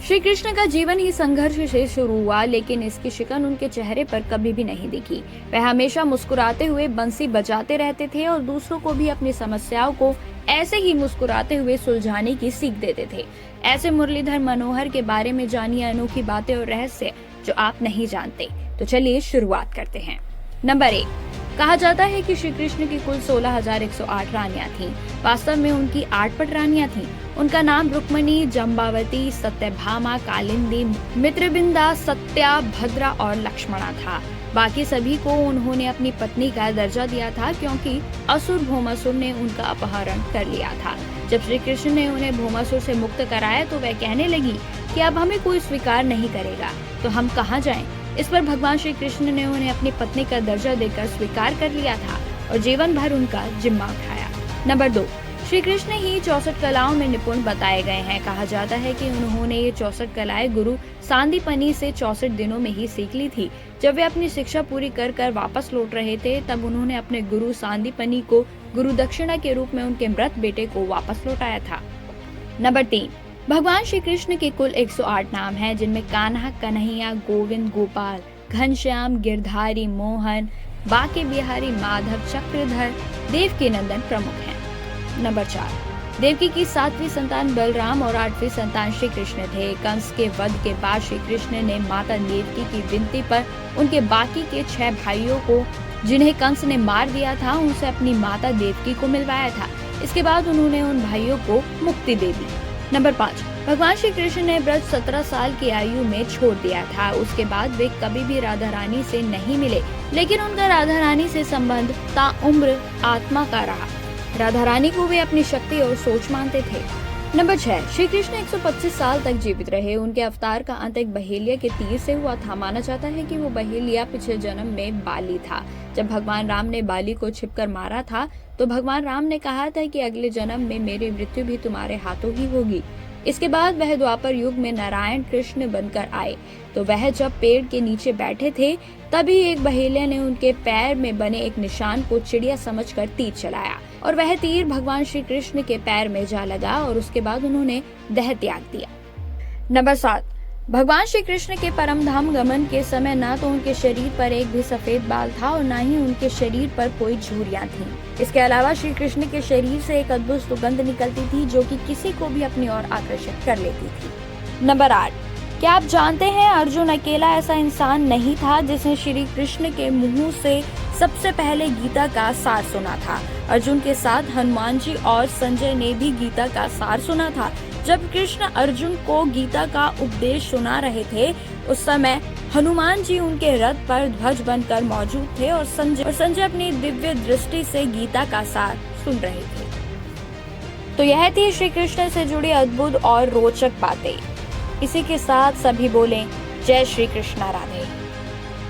श्री कृष्ण का जीवन ही संघर्ष से शुरू हुआ, लेकिन इसकी शिकन उनके चेहरे पर कभी भी नहीं दिखी। वह हमेशा मुस्कुराते हुए बंसी बजाते रहते थे और दूसरों को भी अपनी समस्याओं को ऐसे ही मुस्कुराते हुए सुलझाने की सीख देते थे। ऐसे मुरलीधर मनोहर के बारे में जानिए अनोखी बातें और रहस्य जो आप नहीं जानते। तो चलिए शुरुआत करते हैं। नंबर 1, कहा जाता है कि श्री कृष्ण की कुल 16,108 रानियां थीं। वास्तव में उनकी 8 पट रानियां थीं। उनका नाम रुक्मणी, जम्बावती, सत्यभामा, कालिंदी, मित्रबिंदा, सत्या, भद्रा और लक्ष्मणा था। बाकी सभी को उन्होंने अपनी पत्नी का दर्जा दिया था, क्योंकि असुर भौमासुर ने उनका अपहरण कर लिया था। जब श्री कृष्ण ने उन्हें भौमासुर से मुक्त कराया तो वह कहने लगी कि अब हमें कोई स्वीकार नहीं करेगा, तो हम कहाँ जाएं? इस पर भगवान श्री कृष्ण ने उन्हें अपनी पत्नी का दर्जा देकर स्वीकार कर लिया था और जीवन भर उनका जिम्मा उठाया। नंबर 2, श्री कृष्ण ही 64 कलाओं में निपुण बताए गए हैं। कहा जाता है कि उन्होंने ये 64 कलाएं गुरु सांदीपनी से 64 दिनों में ही सीख ली थी। जब वे अपनी शिक्षा पूरी कर वापस लौट रहे थे, तब उन्होंने अपने गुरु सांदीपनी को गुरु दक्षिणा के रूप में उनके मृत बेटे को वापस लौटाया था। नंबर 3, भगवान श्री कृष्ण के कुल 108 नाम हैं, जिनमें कान्हा, कन्हैया, गोविंद, गोपाल, घनश्याम, गिरधारी, मोहन, बाके बिहारी, माधव, चक्रधर, देवकी नंदन प्रमुख हैं। नंबर 4, देवकी की 7वीं संतान बलराम और 8वीं संतान श्री कृष्ण थे। कंस के वध के बाद श्री कृष्ण ने माता देवकी की विनती पर उनके बाकी के 6 भाइयों को, जिन्हें कंस ने मार दिया था, उनसे अपनी माता देवकी को मिलवाया था। इसके बाद उन्होंने उन भाइयों को मुक्ति दे दी। नंबर 5, भगवान श्री कृष्ण ने व्रत 17 साल की आयु में छोड़ दिया था। उसके बाद वे कभी भी राधा रानी से नहीं मिले, लेकिन उनका राधा रानी से संबंध ताउम्र आत्मा का रहा। राधा रानी को वे अपनी शक्ति और सोच मानते थे। नंबर 6, श्री कृष्ण 125 साल तक जीवित रहे। उनके अवतार का अंत एक बहेलिया के तीर से हुआ था। माना जाता है कि वो बहेलिया पिछले जन्म में बाली था। जब भगवान राम ने बाली को छिपकर मारा था, तो भगवान राम ने कहा था कि अगले जन्म में मेरी मृत्यु भी तुम्हारे हाथों ही होगी। इसके बाद वह द्वापर युग में नारायण कृष्ण बनकर आए। तो वह जब पेड़ के नीचे बैठे थे, तभी एक बहेलिया ने उनके पैर में बने एक निशान को चिड़िया समझकर तीर चलाया और वह तीर भगवान श्री कृष्ण के पैर में जा लगा और उसके बाद उन्होंने देह त्याग दिया। नंबर 7, भगवान श्री कृष्ण के परम धाम गमन के समय न तो उनके शरीर पर एक भी सफेद बाल था और न ही उनके शरीर पर कोई झुर्रियां थीं। इसके अलावा श्री कृष्ण के शरीर से एक अद्भुत सुगंध निकलती थी, जो कि किसी को भी अपनी ओर आकर्षित कर लेती थी। नंबर 8, क्या आप जानते हैं अर्जुन अकेला ऐसा इंसान नहीं था जिसने श्री कृष्ण के मुंह से सबसे पहले गीता का सार सुना था। अर्जुन के साथ हनुमान जी और संजय ने भी गीता का सार सुना था। जब कृष्ण अर्जुन को गीता का उपदेश सुना रहे थे, उस समय हनुमान जी उनके रथ पर ध्वज बनकर मौजूद थे और संजय अपनी दिव्य दृष्टि से गीता का सार सुन रहे थे। तो यह थी श्री कृष्ण से जुड़ी अद्भुत और रोचक बातें। इसी के साथ सभी बोलें जय श्री कृष्ण राधे।